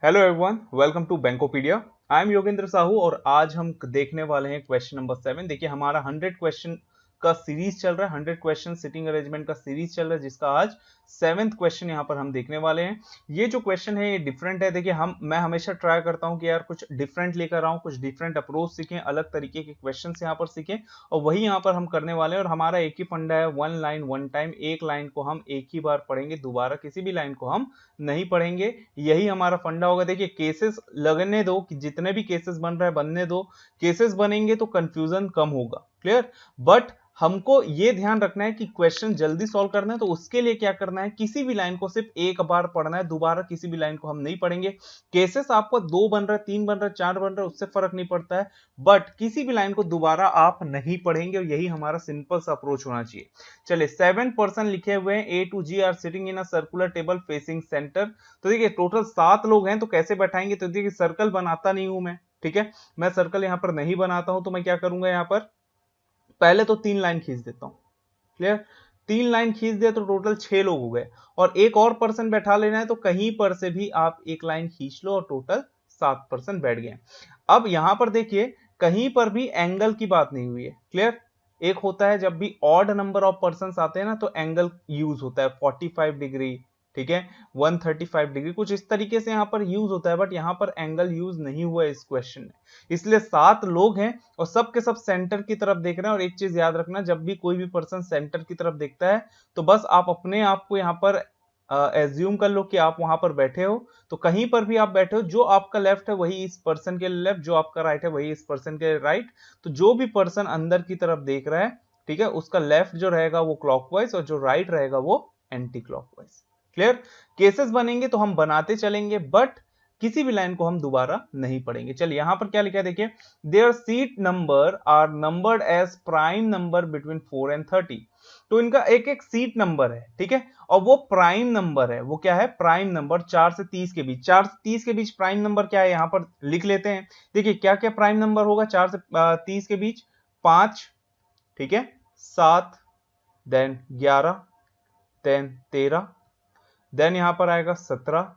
Hello everyone, welcome to Bankopedia. I am Yogendra Sahu और आज हम देखने वाले हैं क्वेश्चन नंबर 7। देखिए हमारा 100 क्वेश्चन का सीरीज चल रहा है, 100 क्वेश्चन सिटिंग अरेंजमेंट का सीरीज चल रहा है, जिसका आज 7th क्वेश्चन यहाँ पर हम देखने वाले हैं। ये जो क्वेश्चन है ये डिफरेंट है। देखिए मैं हमेशा ट्राई करता हूँ कि यार कुछ डिफरेंट लेकर आऊँ, कुछ डिफरेंट अप्रोच सीखें, अलग तरीके के क्वेश्चन यहाँ पर सीखें, और वही यहाँ पर हम करने वाले हैं। और हमारा एक ही फंडा है, वन लाइन वन टाइम। एक लाइन को हम एक ही बार पढ़ेंगे, दोबारा किसी भी लाइन को हम नहीं पढ़ेंगे। यही हमारा फंडा होगा। देखिए केसेस लगने दो, कि जितने भी केसेस बन रहे हैं बनने दो। केसेस बनेंगे तो कंफ्यूजन कम होगा, क्लियर। बट हमको ये ध्यान रखना है कि क्वेश्चन जल्दी सॉल्व करना है, तो उसके लिए क्या करना है, किसी भी लाइन को सिर्फ एक बार पढ़ना है, दोबारा किसी भी लाइन को हम नहीं पढ़ेंगे। केसेस आपको 2 बन रहे, 3 बन रहे, 4 बन रहे, उससे फर्क नहीं पड़ता है, बट किसी भी लाइन को दोबारा आप नहीं पढ़ेंगे, और यही हमारा सिंपल सा अप्रोच होना चाहिए। चलिए 7 पर्सन लिखे हुए हैं, A to G are sitting in a circular table facing center. तो देखिए टोटल 7 लोग हैं, तो कैसे बैठाएंगे, तो देखिए सर्कल बनाता नहीं हूं मैं, ठीक है। मैं सर्कल यहां पर नहीं बनाता हूं, तो मैं क्या करूंगा, यहां पर पहले तो 3 लाइन खींच देता हूं, क्लियर। 3 लाइन खींच दिया तो टोटल 6 लोग हो गए, और एक और पर्सन बैठा लेना है, तो कहीं पर से भी आप एक लाइन खींच लो और टोटल 7 पर्सन बैठ गए। अब यहां पर देखिए कहीं पर भी एंगल की बात नहीं हुई है, क्लियर। एक होता है जब भी ऑड नंबर ऑफ पर्सन आते हैं ना, तो एंगल यूज होता है 45 डिग्री, ठीक है, 135 डिग्री, कुछ इस तरीके से यहाँ पर यूज होता है, बट यहाँ पर एंगल यूज नहीं हुआ है इस क्वेश्चन में। इसलिए 7 लोग हैं और सब के सब सेंटर की तरफ देख रहे हैं। और एक चीज याद रखना, जब भी कोई भी पर्सन सेंटर की तरफ देखता है, तो बस आप अपने आप को यहाँ पर एज्यूम कर लो कि आप वहां पर बैठे हो। तो कहीं पर भी आप बैठे हो, जो आपका लेफ्ट है वही इस पर्सन के लेफ्ट, जो आपका राइट है वही इस पर्सन के राइट। तो जो भी पर्सन अंदर की तरफ देख रहा है, ठीक है, उसका लेफ्ट जो रहेगा वो क्लॉकवाइज, और जो राइट रहेगा वो एंटी क्लॉकवाइज, क्लियर। केसेस बनेंगे तो हम बनाते चलेंगे, बट किसी भी लाइन को हम दोबारा नहीं पढ़ेंगे। चलिए यहां पर क्या लिखा है, देखिए their seat number are numbered as prime number between 4 and 30। तो इनका एक एक सीट नंबर है, ठीक है, और वो प्राइम नंबर है। वो क्या है, प्राइम नंबर 4 से 30 के बीच। 4 से 30 के बीच प्राइम नंबर क्या है, यहां पर लिख लेते हैं। देखिए क्या क्या प्राइम नंबर होगा 4 से 30 के बीच, 5, ठीक है, 7, देन 11, देन 13, देन यहां पर आएगा 17,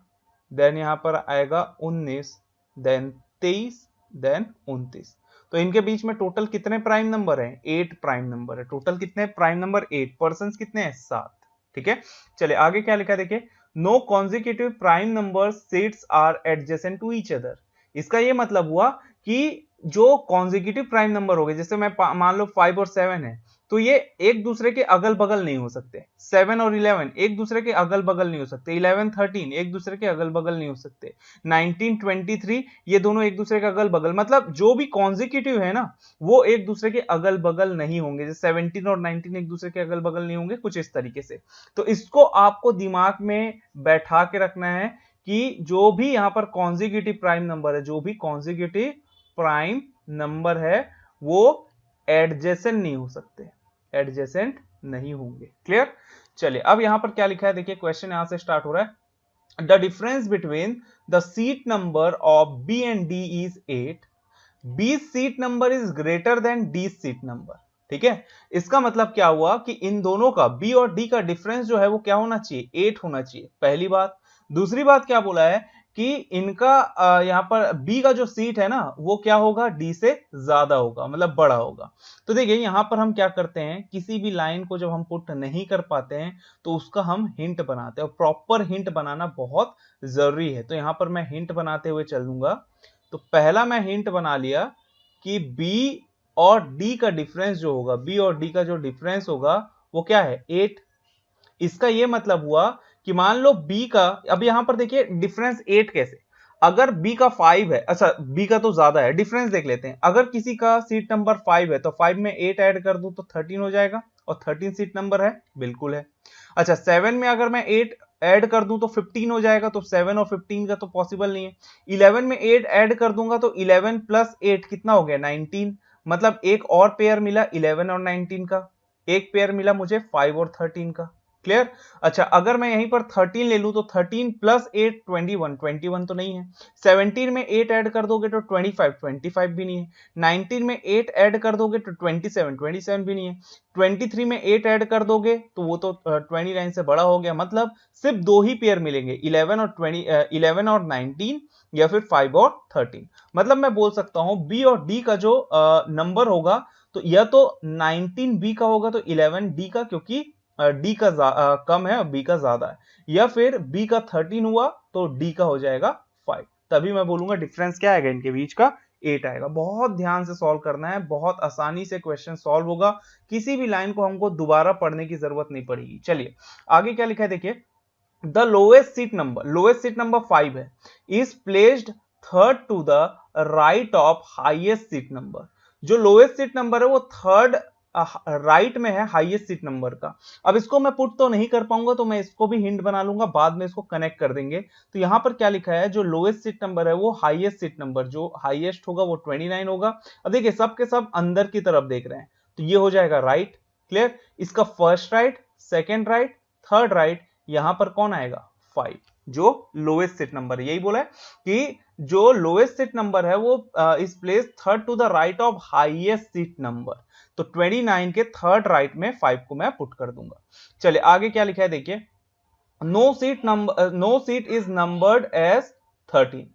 देन यहां पर आएगा 19, देन 23, देन 29। तो इनके बीच में टोटल कितने प्राइम नंबर हैं, 8 प्राइम नंबर है। टोटल कितने प्राइम नंबर, 8। पर्संस कितने हैं, 7, ठीक है। चलिए आगे क्या लिखा है, देखिए no consecutive prime number seats are adjacent to each other. इसका ये मतलब हुआ कि जो कॉन्जिक्यूटिव प्राइम नंबर हो गए, जैसे मैं मान लो 5 और 7 है, तो ये एक दूसरे के अगल बगल नहीं हो सकते। 7 और 11 एक दूसरे के अगल बगल नहीं हो सकते। 11 13 एक दूसरे के अगल बगल नहीं हो सकते। 19 23 ये दोनों एक दूसरे के अगल बगल, मतलब जो भी कॉन्जिक्यूटिव है ना, वो एक दूसरे के अगल बगल नहीं होंगे। जैसे 17 और 19 एक दूसरे के अगल बगल नहीं होंगे, कुछ इस तरीके से। तो इसको आपको दिमाग में बैठा के रखना है कि जो भी यहां पर कॉन्जिक्यूटिव प्राइम नंबर है, जो भी कॉन्जिक्यूटिव प्राइम नंबर है, वो एडजेसेंट नहीं हो सकते, एडजेसेंट नहीं होंगे, क्लियर। चलिए अब यहां पर क्या लिखा है, देखिए क्वेश्चन यहां से स्टार्ट हो रहा है। The difference between the seat number of B and D is 8। B seat number is greater than D seat number, ठीक है। इसका मतलब क्या हुआ कि इन दोनों का, बी और डी का डिफरेंस जो है वो क्या होना चाहिए, 8 होना चाहिए, पहली बात। दूसरी बात क्या बोला है कि इनका यहां पर बी का जो सीट है ना, वो क्या होगा, डी से ज्यादा होगा, मतलब बड़ा होगा। तो देखिए यहां पर हम क्या करते हैं, किसी भी लाइन को जब हम पुट नहीं कर पाते हैं, तो उसका हम हिंट बनाते हैं, और प्रॉपर हिंट बनाना बहुत जरूरी है। तो यहां पर मैं हिंट बनाते हुए चलूंगा। तो पहला मैं हिंट बना लिया कि B और D का डिफरेंस जो होगा, B और D का जो डिफरेंस होगा वो क्या है, 8। इसका ये मतलब हुआ कि मान लो B का, अब यहां पर देखिए डिफरेंस 8 कैसे, अगर B का 5 है, अच्छा B का तो ज्यादा है, डिफरेंस देख लेते हैं। अगर किसी का सीट नंबर 5 है, तो 5 में 8 ऐड कर दूं तो 13 हो जाएगा, और 13 सीट नंबर है, बिल्कुल है। अच्छा 7 में अगर मैं 8 ऐड कर दूं तो 15 हो जाएगा, तो 7 और 15 का तो पॉसिबल नहीं है। 11 में 8 ऐड कर दूंगा तो 11 प्लस 8 कितना हो गया, 19। मतलब एक और पेयर मिला 11 और 19 का, एक पेयर मिला मुझे 5 और 13 का, क्लियर। अच्छा, अगर मैं यहीं पर 13 ले लूं तो 13 प्लस 8 21, 21 तो नहीं है। 17 में 8 ऐड कर दोगे तो 25, 25 भी नहीं है। 19 में 8 ऐड कर दोगे तो 27, 27 भी नहीं है। 23 में 8 ऐड कर दोगे तो वो तो 29 से बड़ा हो गया। मतलब सिर्फ दो ही पेयर मिलेंगे, 11 और 11 और 19, या फिर 5 और 13। मतलब मैं बोल सकता हूं बी और डी का जो नंबर होगा तो या तो 19 बी का होगा तो 11 डी का, क्योंकि डी का कम है और बी का ज्यादा है, या फिर बी का 13 हुआ तो डी का हो जाएगा 5। तभी मैं बोलूंगा डिफरेंस क्या आएगा इनके बीच का, 8 आएगा। बहुत ध्यान से सॉल्व करना है, बहुत आसानी से क्वेश्चन सॉल्व होगा, किसी भी लाइन को हमको दोबारा पढ़ने की जरूरत नहीं पड़ेगी। चलिए आगे क्या लिखा है देखिए, द लोएस्ट सीट नंबर 5 है, is placed third to the right of highest seat number. जो लोएस्ट सीट नंबर है वो थर्ड राइट में है हाईएस्ट सीट नंबर का। अब इसको मैं पुट तो नहीं कर पाऊंगा, तो मैं इसको भी हिंट बना लूंगा, बाद में इसको कनेक्ट कर देंगे। तो यहां पर क्या लिखा है, जो लोएस्ट सीट नंबर है वो हाईएस्ट सीट नंबर, जो हाईएस्ट होगा वो 29 होगा। अब देखिए सब के सब अंदर की तरफ देख रहे हैं, तो ये हो जाएगा राइट। क्लियर। इसका first right, second right, third right, यहां पर कौन आएगा 5, जो लोएस्ट सीट नंबर है। यही बोला है कि जो लोएस्ट सीट नंबर है वो is place third to the right of highest seat number. तो 29 के थर्ड राइट में 5 को मैं पुट कर दूंगा। चलिए आगे क्या लिखा है देखिए, no seat is numbered as 13।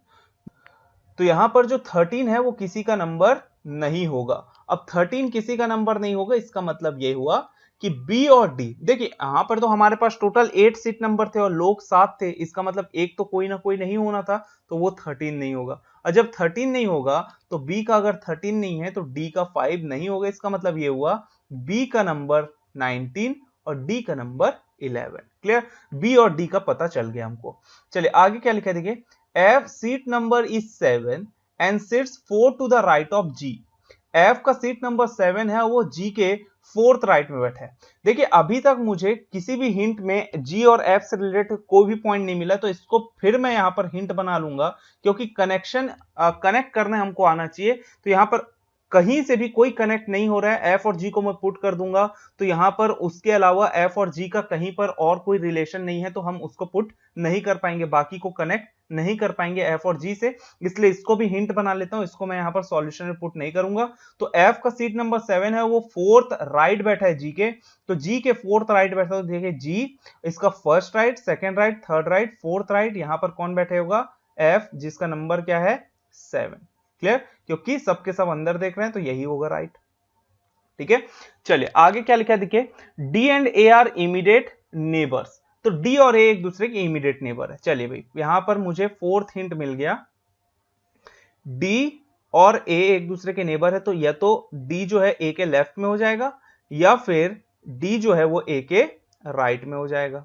तो यहां पर जो 13 है वो किसी का नंबर नहीं होगा। अब 13 किसी का नंबर नहीं होगा, इसका मतलब ये हुआ कि बी और डी, देखिए यहां पर तो हमारे पास टोटल 8 सीट नंबर थे और लोग 7 थे, इसका मतलब एक तो कोई ना कोई नहीं होना था, तो वो 13 नहीं होगा। और जब 13 नहीं होगा तो बी का अगर 13 नहीं है तो डी का 5 नहीं होगा। इसका मतलब ये हुआ बी का नंबर 19 और डी का नंबर 11। क्लियर। बी और डी का पता चल गया हमको। चलिए आगे क्या लिखा है देखिए, F seat number is 7 and sits 4 to the right of G। F का सीट नंबर 7 है, वो G के फोर्थ राइट में बैठा है। देखिए अभी तक मुझे किसी भी हिंट में G और F से रिलेटेड कोई भी पॉइंट नहीं मिला, तो इसको फिर मैं यहां पर हिंट बना लूंगा, क्योंकि कनेक्ट करने हमको आना चाहिए। तो यहां पर कहीं से भी कोई कनेक्ट नहीं हो रहा है, F और G को मैं पुट कर दूंगा, तो यहां पर उसके अलावा F और G का कहीं पर और कोई रिलेशन नहीं है, तो हम उसको पुट नहीं कर पाएंगे, बाकी को कनेक्ट नहीं कर पाएंगे F और G से। इसलिए इसको भी हिंट बना लेता हूं, इसको मैं यहां पर सॉल्यूशन में पुट नहीं करूंगा। तो F का सीट नंबर 7 है, वो फोर्थ राइट बैठा है G के, तो G के फोर्थ राइट बैठा है, तो देखिए G इसका first right, second right, third right, fourth right, यहां पर कौन बैठे होगा F, जिसका नंबर क्या है 7। क्लियर। क्योंकि सबके सब अंदर देख रहे हैं तो यही होगा राइट। ठीक है। चलिए आगे क्या लिखा है देखिए, D and A R immediate neighbours. तो डी और ए एक दूसरे के इमीडिएट नेबर है। चलिए भाई यहां पर मुझे फोर्थ हिंट मिल गया, डी और ए एक दूसरे के नेबर है, तो या तो डी जो है ए के लेफ्ट में हो जाएगा, या फिर डी जो है वो ए के राइट में हो जाएगा,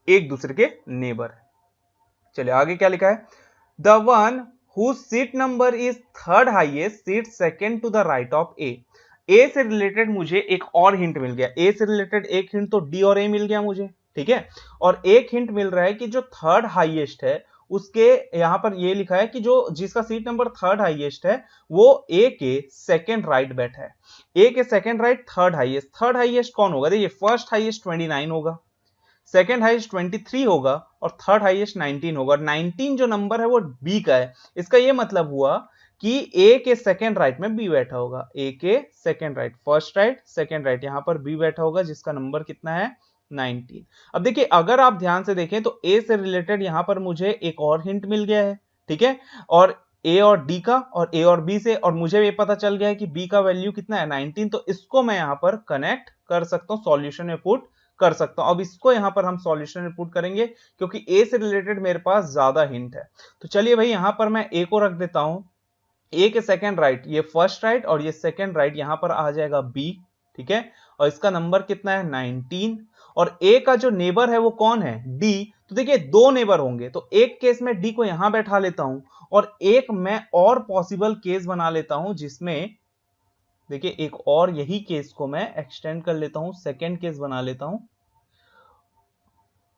एक दूसरे के नेबर है। चलिए आगे क्या लिखा है, the one whose seat number is third highest seat second to the right of A। A से रिलेटेड मुझे एक और हिंट मिल गया, A से रिलेटेड एक हिंट तो D और A मिल गया मुझे। ठीक है। और एक हिंट मिल रहा है कि जो थर्ड हाईएस्ट है उसके यहां पर ये लिखा है कि जो जिसका सीट नंबर थर्ड हाईएस्ट है वो A के सेकेंड राइट बैठा है। A के सेकेंड राइट थर्ड हाईएस्ट कौन होगा, देखिए फर्स्ट हाईएस्ट 29 होगा, सेकेंड हाईएस्ट 23 होगा और थर्ड हाईएस्ट 19 होगा। 19 जो नंबर है वो बी का है। इसका ये मतलब हुआ कि ए के सेकेंड राइट में बी बैठा होगा, ए के second right, first right second right, यहां पर बी बैठा होगा जिसका नंबर कितना है 19। अब देखिए अगर आप ध्यान से देखें तो ए से रिलेटेड यहां पर मुझे एक और हिंट मिल गया है। ठीक है। और ए और डी का और ए और बी से, और मुझे ये पता चल गया है कि बी का वैल्यू कितना है 19, तो इसको मैं यहां पर कनेक्ट कर सकता हूं, सॉल्यूशन में पुट कर सकता हूं। अब इसको यहां पर हम सॉल्यूशन में पुट करेंगे क्योंकि ए से रिलेटेड मेरे पास ज्यादा हिंट है। तो चलिए भाई यहां पर मैं ए को रख देता हूं, ए के सेकेंड राइट ये फर्स्ट राइट और ये सेकेंड राइट, यहां पर आ जाएगा बी। ठीक है। और इसका नंबर कितना है 19। और ए का जो नेबर है वो कौन है डी। तो देखिए दो नेबर होंगे, तो एक केस में डी को यहां बैठा लेता हूं और एक मैं और पॉसिबल केस बना लेता हूं जिसमें देखिए एक और यही केस को मैं एक्सटेंड कर लेता हूं, सेकेंड केस बना लेता हूं।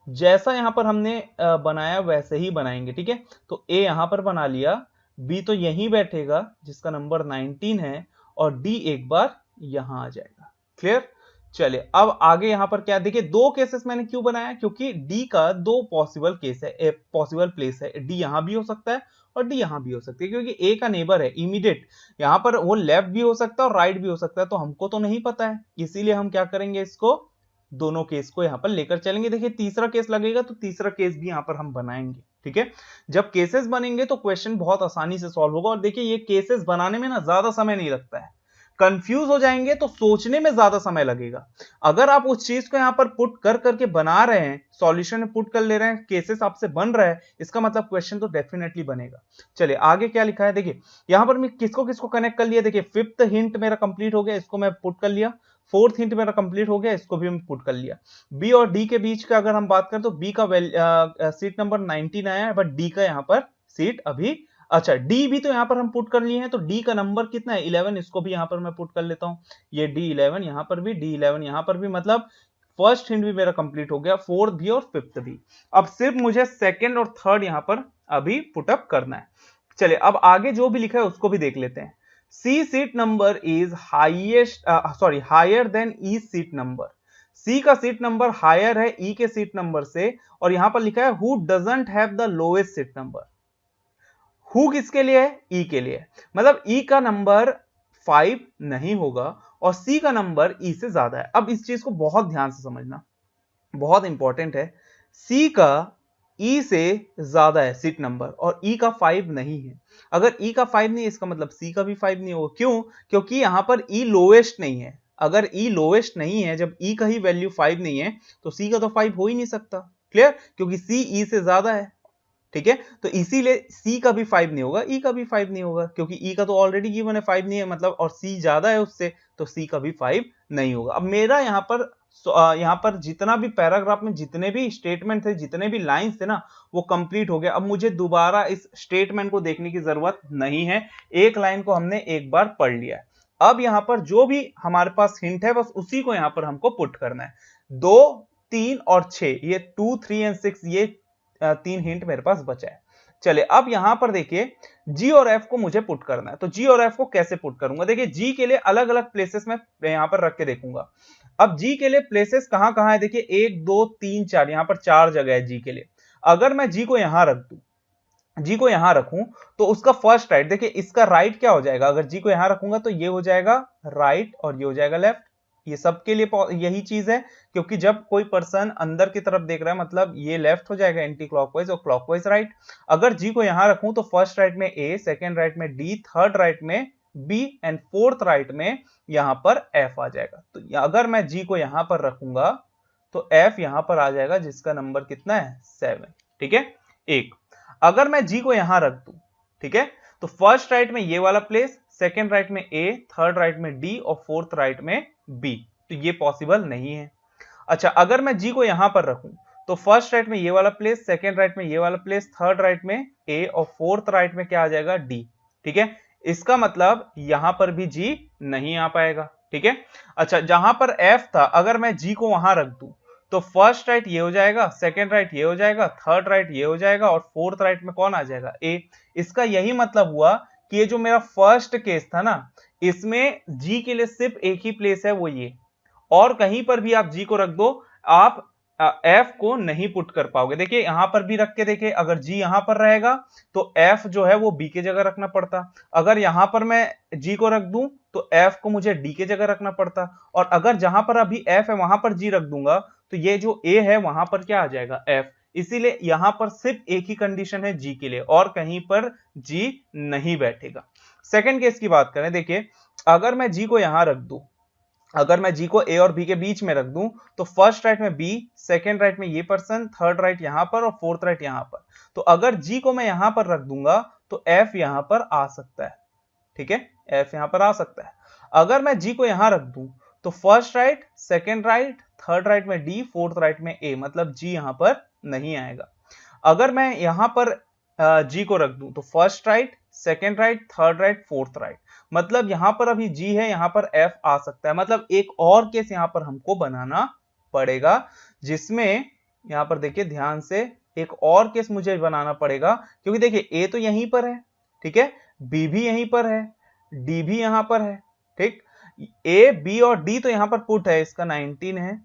जैसा यहां पर हमने बनाया वैसे ही बनाएंगे। ठीक है। तो ए यहां पर बना लिया, बी तो यहीं बैठेगा जिसका नंबर 19 है, और डी एक बार यहां आ जाएगा। क्लियर। चलिए अब आगे यहां पर क्या देखिए, दो केसेस मैंने क्यों बनाया, क्योंकि डी का दो पॉसिबल केस है, पॉसिबल प्लेस है, डी यहां भी हो सकता है और डी यहां भी हो सकती है, क्योंकि ए का नेबर है इमीडिएट, यहां पर वो लेफ्ट भी हो सकता है और राइट भी हो सकता है, तो हमको तो नहीं पता है, इसीलिए हम क्या करेंगे, इसको दोनों केस को यहां पर लेकर चलेंगे। देखिए तीसरा केस लगेगा तो तीसरा केस भी यहां पर हम बनाएंगे, ठीक है। जब केसेस बनेंगे तो क्वेश्चन बहुत आसानी से सॉल्व होगा, और देखिए ये केसेस बनाने में ना ज्यादा समय नहीं लगता है, कंफ्यूज हो जाएंगे तो सोचने में ज्यादा समय लगेगा। अगर आप उस चीज को यहां पर पुट कर करके बना रहे हैं, सॉल्यूशन में पुट कर ले रहे हैं, केसेस आपसे बन रहा है, इसका मतलब क्वेश्चन तो डेफिनेटली बनेगा। चलिए आगे क्या लिखा है, देखिए यहां पर मैं किसको किसको कनेक्ट कर लिया, देखिए फिफ्थ हिंट मेरा कंप्लीट हो गया, इसको मैं पुट कर लिया, फोर्थ हिंट मेरा कंप्लीट हो गया, इसको भी मैं पुट कर लिया। बी और डी के बीच का अगर हम बात करें तो बी का सीट नंबर 19 आया है, बट डी का यहां पर सीट अभी, अच्छा डी भी तो यहां पर हम पुट कर लिए हैं, तो डी का नंबर कितना है 11, इसको भी यहां पर मैं पुट कर लेता हूं, ये D11 यहां पर भी, D11 यहां पर भी, मतलब फर्स्ट हिंट भी मेरा कंप्लीट हो गया, फोर्थ भी और फिफ्थ भी। अब सिर्फ मुझे सेकंड और थर्ड यहां पर अभी पुटअप करना है। चलिए अब आगे जो भी लिखा है उसको भी देख लेते हैं। C seat number is highest, sorry higher than E seat number, C का सीट नंबर हायर है ई के सीट नंबर से, और यहां पर लिखा है who doesn't have the lowest seat number. Who किसके लिए है, ई के लिए, मतलब ई का नंबर 5 नहीं होगा और सी का नंबर ई से ज्यादा है। अब इस चीज को बहुत ध्यान से समझना, बहुत इंपॉर्टेंट है, सी का ई से ज्यादा है सीट नंबर और ई का 5 नहीं है। अगर ई का 5 नहीं है इसका मतलब सी का भी 5 नहीं होगा, क्यों, क्योंकि यहां पर ई लोएस्ट नहीं है, अगर ई लोएस्ट नहीं है, जब ई का ही वैल्यू 5 नहीं है तो सी का तो 5 हो ही नहीं सकता, क्लियर, क्योंकि सी ई से ज्यादा है, ठीक है। तो इसीलिए सी का भी 5 नहीं होगा, ई का भी 5 नहीं होगा, क्योंकि ई का तो ऑलरेडी गिवन है 5 नहीं है मतलब, और सी ज्यादा है उससे, तो सी का भी 5 नहीं होगा। अब मेरा यहाँ पर जितना भी पैराग्राफ में जितने भी स्टेटमेंट थे, जितने भी लाइंस थे ना, वो कंप्लीट हो गया। अब मुझे दोबारा इस स्टेटमेंट को देखने की जरूरत नहीं है, एक लाइन को हमने एक बार पढ़ लिया है। अब यहाँ पर जो भी हमारे पास हिंट है बस उसी को यहाँ पर हमको पुट करना है। 2, 3 और 6, ये 2, 3 एंड 6, ये 3 हिंट मेरे पास बचा है। चले अब यहां पर देखिए जी और एफ को मुझे पुट करना है, तो जी और एफ को कैसे पुट करूंगा, देखिए जी के लिए अलग अलग प्लेसेस में यहां पर रख के देखूंगा। अब जी के लिए प्लेसेस कहां कहां है, देखिए 1, 2, 3, 4, यहां पर 4 जगह है जी के लिए। अगर मैं जी को यहां रख दूं, जी को यहां रखूं तो उसका फर्स्ट राइट, देखिए इसका राइट क्या हो जाएगा, अगर जी को यहां रखूंगा तो ये हो जाएगा राइट और ये हो जाएगा लेफ्ट, ये सबके लिए यही चीज है, क्योंकि जब कोई पर्सन अंदर की तरफ देख रहा है मतलब ये लेफ्ट हो जाएगा एंटी क्लॉकवाइज और क्लॉकवाइज राइट। अगर जी को यहां रखूं तो फर्स्ट राइट में ए, सेकेंड राइट में डी, थर्ड राइट में बी एंड फोर्थ राइट में यहां पर एफ आ जाएगा। तो अगर मैं जी को यहां पर रखूंगा तो एफ यहां पर आ जाएगा, जिसका नंबर कितना है 7, ठीक है। एक अगर मैं जी को यहां रख दूं, ठीक है, तो फर्स्ट राइट में ये वाला प्लेस, सेकेंड राइट में ए, थर्ड राइट में डी और फोर्थ राइट में बी, तो ये पॉसिबल नहीं है। अच्छा अगर मैं जी को यहां पर रखूं तो फर्स्ट राइट में ये वाला प्लेस, सेकेंड राइट में ये वाला प्लेस, थर्ड राइट में ए और फोर्थ राइट में क्या आ जाएगा डी, ठीक है। इसका मतलब यहां पर भी जी नहीं आ पाएगा, ठीक है। अच्छा जहां पर एफ था, अगर मैं जी को वहां रख दूं तो फर्स्ट राइट ये हो जाएगा, सेकेंड राइट ये हो जाएगा, थर्ड राइट ये हो जाएगा और फोर्थ राइट में कौन आ जाएगा ए। इसका यही मतलब हुआ कि ये जो मेरा फर्स्ट केस था ना, इसमें जी के लिए सिर्फ एक ही प्लेस है वो ये, और कहीं पर भी आप जी को रख दो आप एफ को नहीं पुट कर पाओगे। देखिए यहां पर भी रख के देखिए, अगर जी यहां पर रहेगा तो एफ जो है वो बी के जगह रखना पड़ता, अगर यहां पर मैं जी को रख दूं तो एफ को मुझे डी के जगह रखना पड़ता, और अगर जहां पर अभी एफ है वहां पर जी रख दूंगा तो ये जो ए है वहां पर क्या आ जाएगा एफ। इसीलिए यहां पर सिर्फ एक ही कंडीशन है जी के लिए, और कहीं पर जी नहीं बैठेगा। सेकेंड केस की बात करें, देखिए अगर मैं जी को यहां रख दूं, अगर मैं जी को ए और बी के बीच में रख दूं तो फर्स्ट राइट में बी, सेकेंड राइट में ये पर्सन, थर्ड राइट यहां पर और फोर्थ राइट यहां पर, तो अगर जी को मैं यहां पर रख दूंगा तो एफ यहां पर आ सकता है, ठीक है, एफ यहां पर आ सकता है। अगर मैं जी को यहां रख दूं तो first right, second right, third right में डी, फोर्थ राइट में ए, मतलब जी यहां पर नहीं आएगा। अगर मैं यहां पर जी को रख दूं तो first right, second right, third right, fourth right, मतलब यहां पर अभी जी है, यहां पर एफ आ सकता है, मतलब एक और केस यहां पर हमको बनाना पड़ेगा, जिसमें यहां पर देखिए ध्यान से एक और केस मुझे बनाना पड़ेगा, क्योंकि देखिए ए तो यहीं पर है, ठीक है, बी भी यहीं पर है, डी भी यहां पर है, ठीक, ए बी और डी तो यहां पर पुट है, इसका 19 है,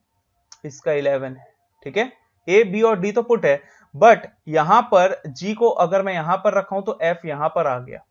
इसका 11 है, ठीक है, ए बी और डी तो पुट है, बट यहां पर जी को अगर मैं यहां पर रखा हूं तो एफ यहां पर आ गया,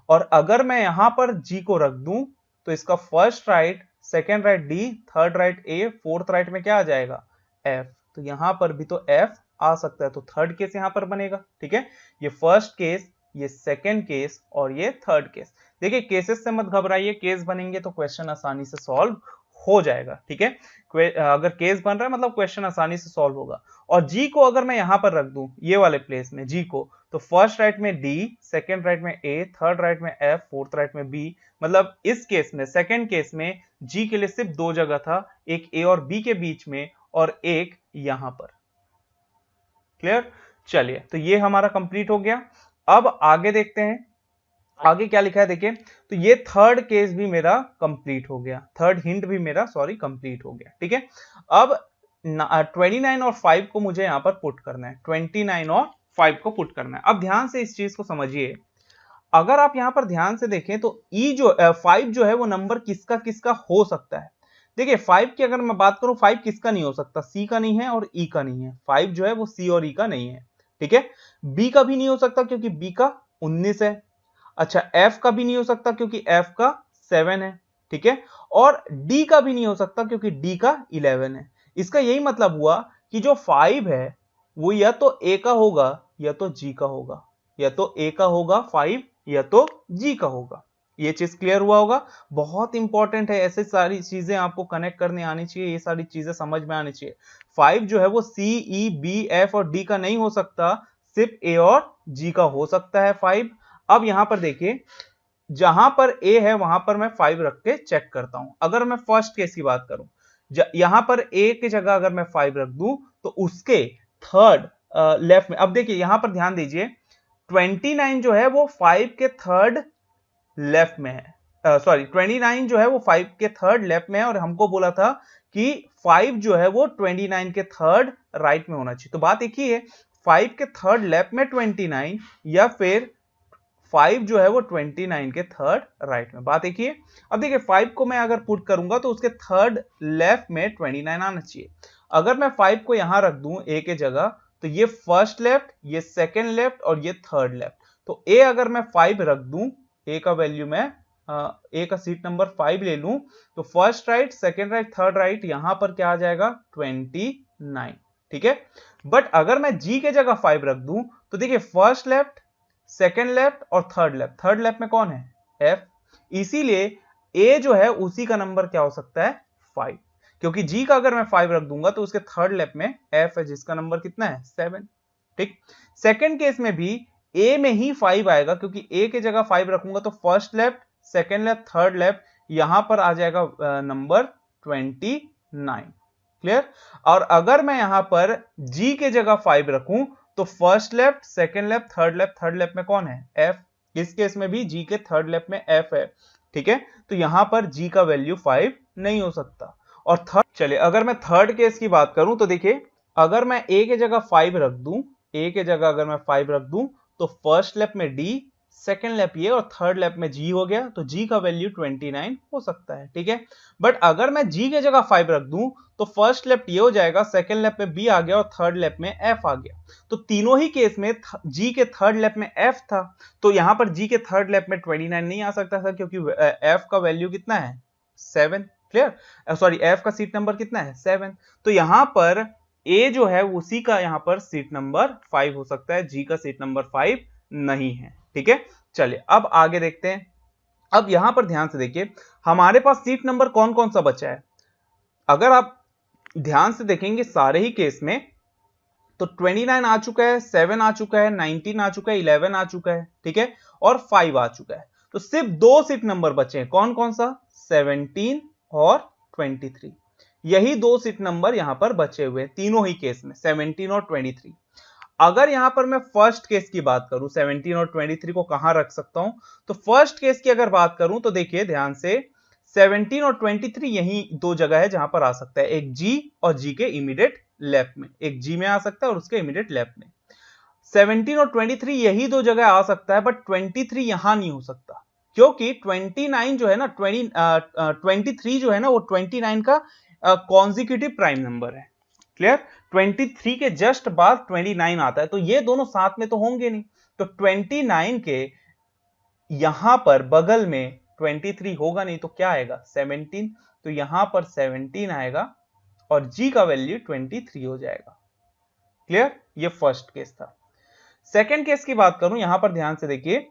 और अगर मैं यहां पर जी को रख दूं तो इसका first right, second right D, third right A, fourth right में क्या आ जाएगा एफ, तो यहां पर भी तो एफ आ सकता है, तो थर्ड केस यहां पर बनेगा, ठीक है, ये फर्स्ट केस, ये सेकेंड केस और ये थर्ड केस। देखिए केसेस से मत घबराइए, केस बनेंगे तो क्वेश्चन आसानी से सॉल्व हो जाएगा, ठीक है, अगर केस बन रहा है मतलब क्वेश्चन आसानी से सॉल्व होगा। और जी को अगर मैं यहां पर रख दूं ये वाले प्लेस में जी को, तो फर्स्ट राइट में डी, सेकेंड राइट में ए, थर्ड राइट में एफ, फोर्थ राइट में बी, मतलब इस केस में सेकेंड केस में जी के लिए सिर्फ दो जगह था, एक ए और बी के बीच में और एक यहां पर। क्लियर, चलिए तो ये हमारा कंप्लीट हो गया। अब आगे देखते हैं आगे क्या लिखा है, देखिए तो ये थर्ड केस भी मेरा कंप्लीट हो गया, थर्ड हिंट भी मेरा कंप्लीट हो गया, ठीक है। अब 29 और 5 को मुझे यहां पर पुट करना है, 29 और 5 को पुट करना है। अब ध्यान से इस चीज को समझिए, अगर आप यहां पर ध्यान से देखें तो ई जो 5 जो है वो नंबर किसका किसका हो सकता है। देखिए 5 की अगर मैं बात करूं, 5 किसका नहीं हो सकता, सी का नहीं है और ई का नहीं है, 5 जो है वो सी और ई का नहीं है, ठीक है। बी का भी नहीं हो सकता क्योंकि बी का 19 है। अच्छा एफ का भी नहीं हो सकता क्योंकि एफ का 7 है, ठीक है, और डी का भी नहीं हो सकता क्योंकि डी का 11 है। इसका यही मतलब हुआ कि जो 5 है वो या तो ए का होगा या तो जी का होगा, या तो ए का होगा 5 या तो जी का होगा। ये चीज क्लियर हुआ होगा, बहुत इंपॉर्टेंट है, ऐसे सारी चीजें आपको कनेक्ट करने आनी चाहिए, ये सारी चीजें समझ में आनी चाहिए। 5 जो है वो सी, ई, बी, एफ और डी का नहीं हो सकता, सिर्फ ए और जी का हो सकता है 5। अब यहां पर देखिए, जहां पर ए है वहां पर मैं 5 रख के चेक करता हूं। अगर मैं फर्स्ट केस की बात करूं, यहां पर ए की जगह अगर मैं 5 रख दूं तो उसके थर्ड लेफ्ट में, अब देखिए यहां पर ध्यान दीजिए, 29 जो है वो 5 के थर्ड लेफ्ट में है, सॉरी 29 जो है वो 5 के थर्ड लेफ्ट में है, और हमको बोला था कि 5 जो है वो 29 के थर्ड राइट में होना चाहिए। तो बात एक ही है, 5 के थर्ड लेफ्ट में 29 या फिर 5 जो है वो 29 के थर्ड राइट में, बात एक ही है। अब देखिए 5 को मैं अगर पुट करूंगा तो उसके थर्ड लेफ्ट में 29 आना चाहिए। अगर मैं 5 को यहां रख दूं ए के जगह, तो ये फर्स्ट लेफ्ट, ये सेकेंड लेफ्ट और ये थर्ड लेफ्ट, तो ए अगर मैं 5 रख दूं, ए का वैल्यू मैं ए का सीट नंबर 5 ले लूं, तो first right, second right, third right, यहां पर क्या आ जाएगा 29, ठीक है। बट अगर मैं जी के जगह 5 रख दूं तो देखिए फर्स्ट लेफ्ट, सेकेंड लेफ्ट और थर्ड लेफ्ट में कौन है एफ, इसीलिए ए जो है उसी का नंबर क्या हो सकता है 5, क्योंकि जी का अगर मैं 5 रख दूंगा तो उसके थर्ड लेफ्ट में एफ है जिसका नंबर कितना है 7, ठीक। सेकेंड केस में भी ए में ही 5 आएगा, क्योंकि ए के जगह 5 रखूंगा तो first left, second left, third left, यहां पर आ जाएगा नंबर 29, क्लियर। और अगर मैं यहां पर जी के जगह 5 रखूं तो first left, second left, third left में कौन है एफ, इस केस में भी जी के थर्ड लेफ्ट में एफ है, ठीक है, तो यहां पर जी का वैल्यू 5 नहीं हो सकता। और थर्ड, चलिए अगर मैं थर्ड केस की बात करूं तो देखिए, अगर मैं ए के जगह 5 रख दूं, ए के जगह अगर मैं 5 रख दूं तो फर्स्ट लेफ्ट में डी, सेकेंड लेफ्ट ये और थर्ड लेफ्ट में जी हो गया, तो जी का वैल्यू 29 हो सकता है, ठीक है। बट अगर मैं जी के जगह 5 रख दूं तो फर्स्ट लेफ्ट ये हो जाएगा, सेकेंड लेफ्ट में बी आ गया और थर्ड लेफ्ट में एफ आ गया, तो तीनों ही केस में जी के थर्ड लेफ्ट में एफ था, तो यहां पर जी के थर्ड लेफ्ट में 29 नहीं आ सकता था, क्योंकि एफ का वैल्यू कितना है 7, क्लियर, सॉरी एफ का सीट नंबर कितना है 7, तो यहां पर ए जो है उसी का यहां पर सीट नंबर 5 हो सकता है, जी का सीट नंबर 5 नहीं है, ठीक है। चलिए अब आगे देखते हैं। अब यहां पर ध्यान से देखिए हमारे पास सीट नंबर कौन कौन सा बचा है, अगर आप ध्यान से देखेंगे सारे ही केस में, तो 29 आ चुका है, 7 आ चुका है, 19 आ चुका है, 11 आ चुका है, ठीक है, और 5 आ चुका है, तो सिर्फ दो सीट नंबर बचे हैं, कौन कौन सा 17 और 23, यही दो सीट नंबर यहां पर बचे हुए हैं तीनों ही केस में, 17 और 23। अगर यहां पर मैं फर्स्ट केस की बात करूं, 17 और 23 को कहां रख सकता हूं, तो फर्स्ट केस की अगर बात करूं तो देखिए ध्यान से, 17 और 23 यही दो जगह है जहां पर आ सकता है, एक जी और जी के इमीडिएट लेफ्ट में, एक जी में आ सकता है और उसके इमीडिएट लेफ्ट में। 17 और 23 यही दो जगह आ सकता है, बट 23 यहां नहीं हो सकता, क्योंकि 29 जो है ना 23 जो है ना वो 29 का कॉन्जिक्यूटिव प्राइम नंबर है। क्लियर? 23 के जस्ट बाद 29 आता है, तो ये दोनों साथ में तो होंगे नहीं, तो 29 के यहां पर बगल में 23 होगा नहीं, तो क्या आएगा 17, तो यहां पर 17 आएगा और g का वैल्यू 23 हो जाएगा। क्लियर? ये फर्स्ट केस था। सेकेंड केस की बात करूं, यहां पर ध्यान से देखिए,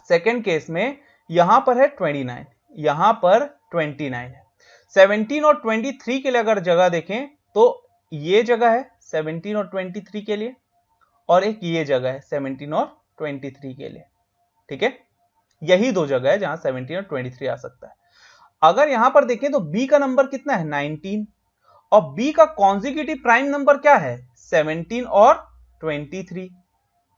सेकेंड केस में यहां पर है 29, यहां पर 29 है। 17 और 23 के लिए अगर जगह देखें तो ये जगह है 17 और 23 के लिए, और एक ये जगह है 17 और 23 के लिए। ठीक है, यही दो जगह है जहां 17 और 23 आ सकता है। अगर यहां पर देखें तो b का नंबर कितना है 19, और b का कॉन्जिक्यूटिव प्राइम नंबर क्या है 17 और 23,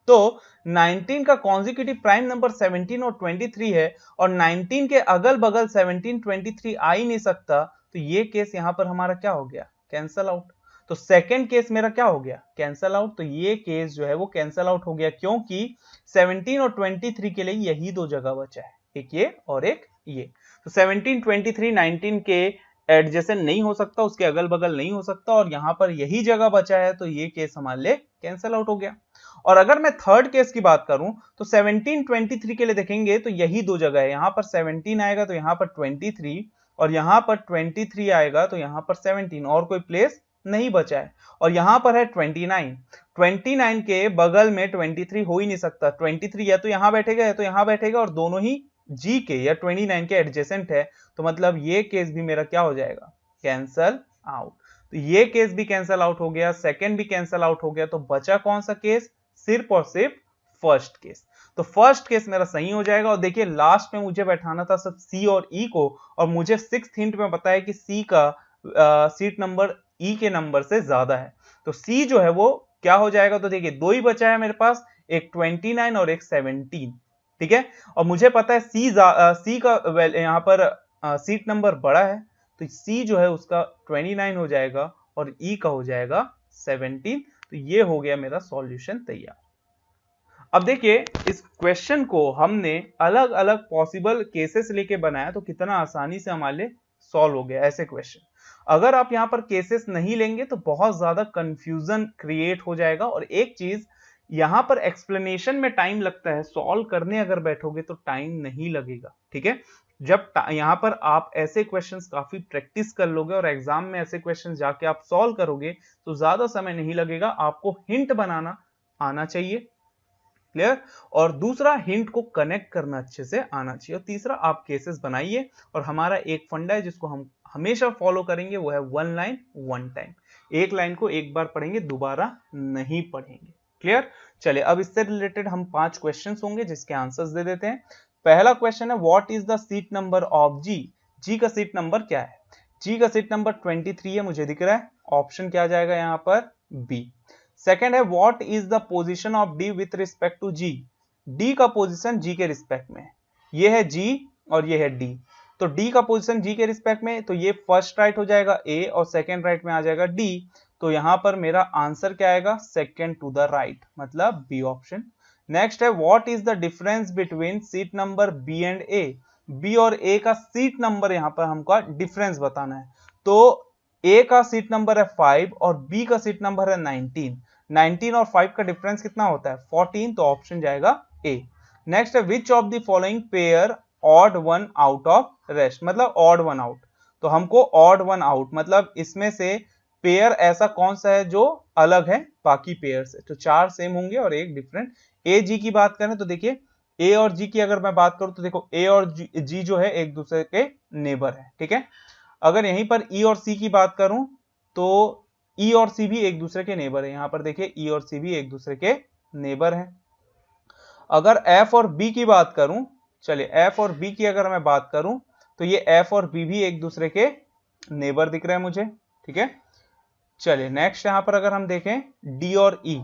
तो 19 का कॉन्जिक्यूटिव प्राइम नंबर 17 और 23 है, और 19 के अगल बगल 17 23 आ ही नहीं सकता, तो ये केस यहां पर हमारा क्या हो गया कैंसल आउट। तो सेकंड केस मेरा क्या हो गया कैंसल आउट, तो ये केस जो है वो कैंसल आउट हो गया, क्योंकि 17 और 23 के लिए यही दो जगह बचा है, एक ये और एक ये। तो 17 23 19 के एडजेसेंट नहीं हो सकता, उसके अगल बगल नहीं हो सकता, और यहां पर यही जगह बचा है, तो ये केस हमारे लिए कैंसल आउट हो गया। और अगर मैं थर्ड केस की बात करूं तो 17 23 के लिए देखेंगे तो यही दो जगह है, यहां पर 17 आएगा तो यहां पर 23, और यहां पर 23 आएगा तो यहां पर 17, और कोई प्लेस नहीं बचा है। और यहां पर है 29 के बगल में 23 हो ही नहीं सकता, 23 या तो यहां बैठेगा या तो यहां बैठेगा, और दोनों ही जी के या 29 के एडजेसेंट है, तो मतलब ये केस भी मेरा क्या हो जाएगा कैंसल आउट। तो ये केस भी कैंसल आउट हो गया, सेकंड भी कैंसल आउट हो गया, तो बचा कौन सा केस सिर्फ और सिर्फ फर्स्ट केस। तो फर्स्ट केस मेरा सही हो जाएगा। और देखिए लास्ट में मुझे बैठाना था सब सी और ई को, और मुझे 6th हिंट में पता है कि सी का सीट नंबर ई के नंबर से ज्यादा है, तो सी जो है वो क्या हो जाएगा, तो देखिए दो ही बचा है मेरे पास, एक 29 और एक 17। ठीक है, और मुझे पता है सी का यहाँ पर सीट नंबर बड़ा है, तो सी जो है उसका 29 हो जाएगा और ई का हो जाएगा 17। तो ये हो गया मेरा सॉल्यूशन तैयार। अब देखिए इस क्वेश्चन को हमने अलग अलग पॉसिबल केसेस लेके बनाया, तो कितना आसानी से हमारे लिए सॉल्व हो गया ऐसे क्वेश्चन। अगर आप यहाँ पर केसेस नहीं लेंगे तो बहुत ज्यादा कंफ्यूजन क्रिएट हो जाएगा। और एक चीज यहाँ पर एक्सप्लेनेशन में टाइम लगता है, सॉल्व करने अगर बैठोगे तो टाइम नहीं लगेगा। ठीक है, जब यहाँ पर आप ऐसे क्वेश्चंस काफी प्रैक्टिस कर लोगे और एग्जाम में ऐसे क्वेश्चंस जाके आप सॉल्व करोगे तो ज्यादा समय नहीं लगेगा। आपको हिंट बनाना आना चाहिए, क्लियर, और दूसरा हिंट को कनेक्ट करना अच्छे से आना चाहिए, और तीसरा आप केसेस बनाइए। और हमारा एक फंडा है जिसको हम हमेशा फॉलो करेंगे, वो है 1 लाइन 1 टाइम। एक लाइन को एक बार पढ़ेंगे, दोबारा नहीं पढ़ेंगे। क्लियर? चलिए अब इससे रिलेटेड हम 5 क्वेश्चंस होंगे जिसके आंसर्स दे देते हैं। पहला क्वेश्चन है what is the seat number of G. G का सीट नंबर क्या है? जी का सीट नंबर 23 है, मुझे दिख रहा है। ऑप्शन क्या आ जाएगा यहाँ पर बी। सेकेंड है what is the position of D with respect to G. D का पोजीशन जी के रिस्पेक्ट में, ये है जी और ये है डी, तो डी का पोजीशन जी के रिस्पेक्ट में, तो ये फर्स्ट राइट हो जाएगा ए और सेकेंड राइट में आ जाएगा डी। तो यहां पर मेरा आंसर क्या आएगा सेकेंड टू द राइट, मतलब बी ऑप्शन। नेक्स्ट है what is the difference between seat number B and A. B और ए का सीट नंबर यहां पर हमको डिफरेंस बताना है, तो ए का सीट नंबर है 5 और बी का सीट नंबर है 19। 19 और 5 का डिफरेंस कितना होता है 14, तो ऑप्शन जाएगा ए। नेक्स्ट है which of the following pair odd one out of rest, मतलब ऑड वन आउट, तो हमको ऑड वन आउट मतलब इसमें से पेयर ऐसा कौन सा है जो अलग है बाकी पेयर से, तो 4 सेम होंगे और एक डिफरेंट। ए जी की बात करें तो देखिए ए और जी की अगर मैं बात करूं तो देखो ए और जी जो है एक दूसरे के नेबर है। ठीक है, अगर यहीं पर ई और सी की बात करूं तो ई और सी भी एक दूसरे के नेबर है, यहां पर देखिए ई और सी भी एक दूसरे के नेबर है। अगर एफ और बी की बात करूं, चलिए एफ और बी की अगर मैं बात करूं तो ये एफ और बी भी एक दूसरे के नेबर दिख रहे हैं मुझे। ठीक है, चलिए नेक्स्ट यहां पर अगर हम देखें डी और ई,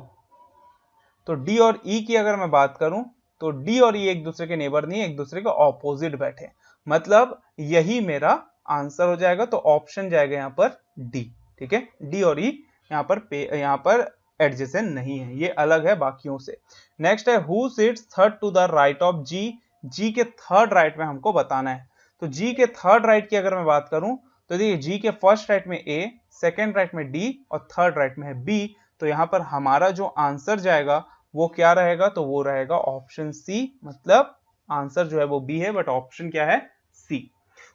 तो डी और ई की अगर मैं बात करूं तो डी और ई एक दूसरे के नेबर नहीं, एक दूसरे के ऑपोजिट बैठे, मतलब यही मेरा आंसर हो जाएगा, तो ऑप्शन जाएगा यहां पर डी। ठीक है, डी और ई यहां पर एडजेसेंट नहीं है, ये अलग है बाकियों से। नेक्स्ट है who sits third to the right of G G के थर्ड राइट में हमको बताना है। तो जी के थर्ड राइट की अगर मैं बात करूं तो देखिए जी के फर्स्ट राइट में ए, सेकेंड राइट में डी और थर्ड राइट में है बी। तो यहां पर हमारा जो आंसर जाएगा वो क्या रहेगा, तो वो रहेगा ऑप्शन सी, मतलब आंसर जो है वो बी है बट ऑप्शन क्या है, सी।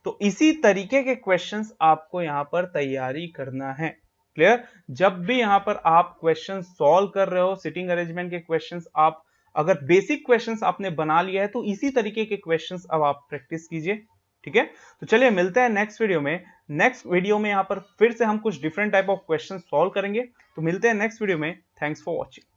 तो इसी तरीके के क्वेश्चंस आपको यहां पर तैयारी करना है। क्लियर? जब भी यहां पर आप क्वेश्चन सॉल्व कर रहे हो, सिटिंग अरेंजमेंट के क्वेश्चंस, आप अगर बेसिक क्वेश्चंस आपने बना लिया है तो इसी तरीके के क्वेश्चंस अब आप प्रैक्टिस कीजिए। ठीक है, तो चलिए मिलते हैं नेक्स्ट वीडियो में। नेक्स्ट वीडियो में यहां पर फिर से हम कुछ different type of question solve करेंगे। तो मिलते हैं नेक्स्ट वीडियो में। Thanks for watching.